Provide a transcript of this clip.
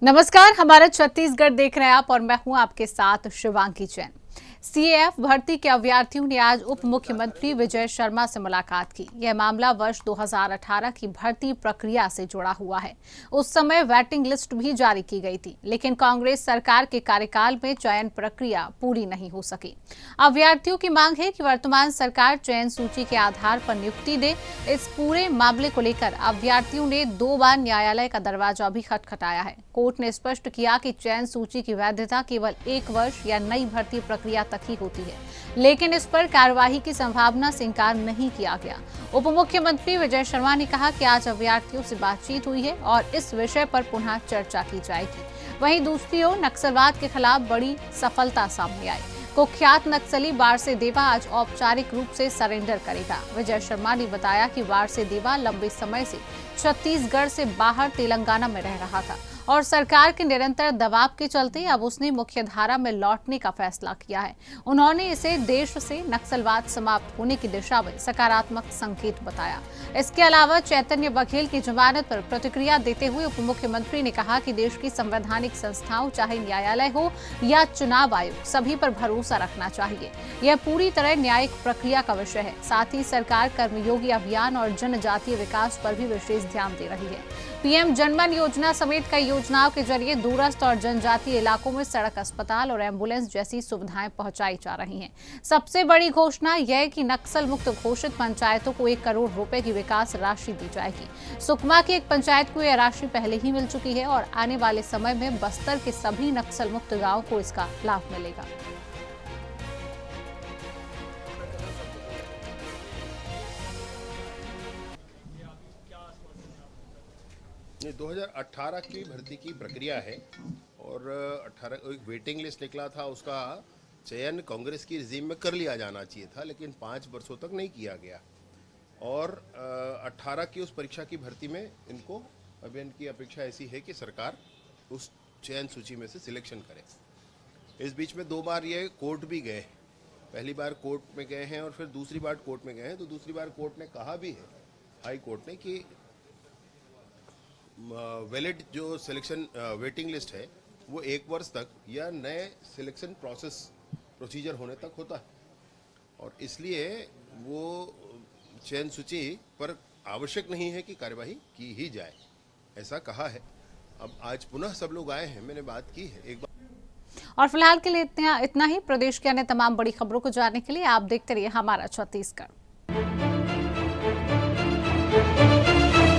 नमस्कार, हमारा छत्तीसगढ़ देख रहे हैं आप और मैं हूं आपके साथ शिवांगी जैन। सीएएफ भर्ती के अभ्यर्थियों ने आज उप मुख्यमंत्री विजय शर्मा से मुलाकात की। यह मामला वर्ष 2018 की भर्ती प्रक्रिया से जुड़ा हुआ है। उस समय वेटिंग लिस्ट भी जारी की गई थी, लेकिन कांग्रेस सरकार के कार्यकाल में चयन प्रक्रिया पूरी नहीं हो सकी। अभ्यर्थियों की मांग है कि वर्तमान सरकार चयन सूची के आधार पर नियुक्ति दे। इस पूरे मामले को लेकर अभ्यर्थियों ने 2 बार न्यायालय का दरवाजा भी खटखटाया है। कोर्ट ने स्पष्ट किया कि चयन सूची की वैधता केवल 1 वर्ष या नई भर्ती प्रक्रिया तक ही होती है, लेकिन इस पर कार्यवाही की संभावना से इंकार नहीं किया गया। उप मुख्यमंत्री विजय शर्मा ने कहा कि आज अभ्यर्थियों से बातचीत हुई है और इस विषय पर पुनः चर्चा की जाएगी। वहीं दूसरी ओर नक्सलवाद के खिलाफ बड़ी सफलता सामने आई। कुख्यात नक्सली वारसे देवा आज औपचारिक रूप से सरेंडर करेगा। विजय शर्मा ने बताया कि वारसे देवा लंबे समय से छत्तीसगढ़ से बाहर तेलंगाना में रह रहा था और सरकार के निरंतर दबाव के चलते अब उसने मुख्यधारा में लौटने का फैसला किया है। उन्होंने इसे देश से नक्सलवाद समाप्त होने की दिशा में सकारात्मक संकेत बताया। इसके अलावा चैतन्य बघेल की जमानत पर प्रतिक्रिया देते हुए उप मुख्यमंत्री ने कहा कि देश की संवैधानिक संस्थाओं, चाहे न्यायालय हो या चुनाव आयोग, सभी पर भरोसा रखना चाहिए। यह पूरी तरह न्यायिक प्रक्रिया का विषय है। साथ ही सरकार कर्मयोगी अभियान और जनजातीय विकास पर भी विशेष ध्यान दे रही है। पीएम जनमन योजना समेत कई योजनाओं के जरिए दूरस्थ और जनजातीय इलाकों में सड़क, अस्पताल और एम्बुलेंस जैसी सुविधाएं पहुंचाई जा रही हैं। सबसे बड़ी घोषणा यह है कि नक्सल मुक्त घोषित पंचायतों को 1 करोड़ रुपए की विकास राशि दी जाएगी। सुकमा की एक पंचायत को यह राशि पहले ही मिल चुकी है और आने वाले समय में बस्तर के सभी नक्सल मुक्त गाँव को इसका लाभ मिलेगा। 2018 की भर्ती की प्रक्रिया है और 18 एक वेटिंग लिस्ट निकला था, उसका चयन कांग्रेस की रिजीम में कर लिया जाना चाहिए था, लेकिन 5 वर्षों तक नहीं किया गया। और 18 की उस परीक्षा की भर्ती में इनको अभी इनकी अपेक्षा ऐसी है कि सरकार उस चयन सूची में से सिलेक्शन करे। इस बीच में 2 बार ये कोर्ट भी गए। पहली बार कोर्ट में गए हैं और फिर दूसरी बार कोर्ट में गए हैं। तो दूसरी बार कोर्ट ने कहा भी है, हाई कोर्ट ने, कि वैलिड जो सिलेक्शन वेटिंग लिस्ट है वो 1 वर्ष तक या नए सिलेक्शन प्रोसीजर होने तक होता है और इसलिए वो चयन सूची पर आवश्यक नहीं है कि कार्यवाही की ही जाए, ऐसा कहा है। अब आज पुनः सब लोग आए हैं, मैंने बात की है एक बार। और फिलहाल के लिए इतना ही। प्रदेश के अन्य तमाम बड़ी खबरों को जानने के लिए आप देखते रहिए हमारा छत्तीसगढ़।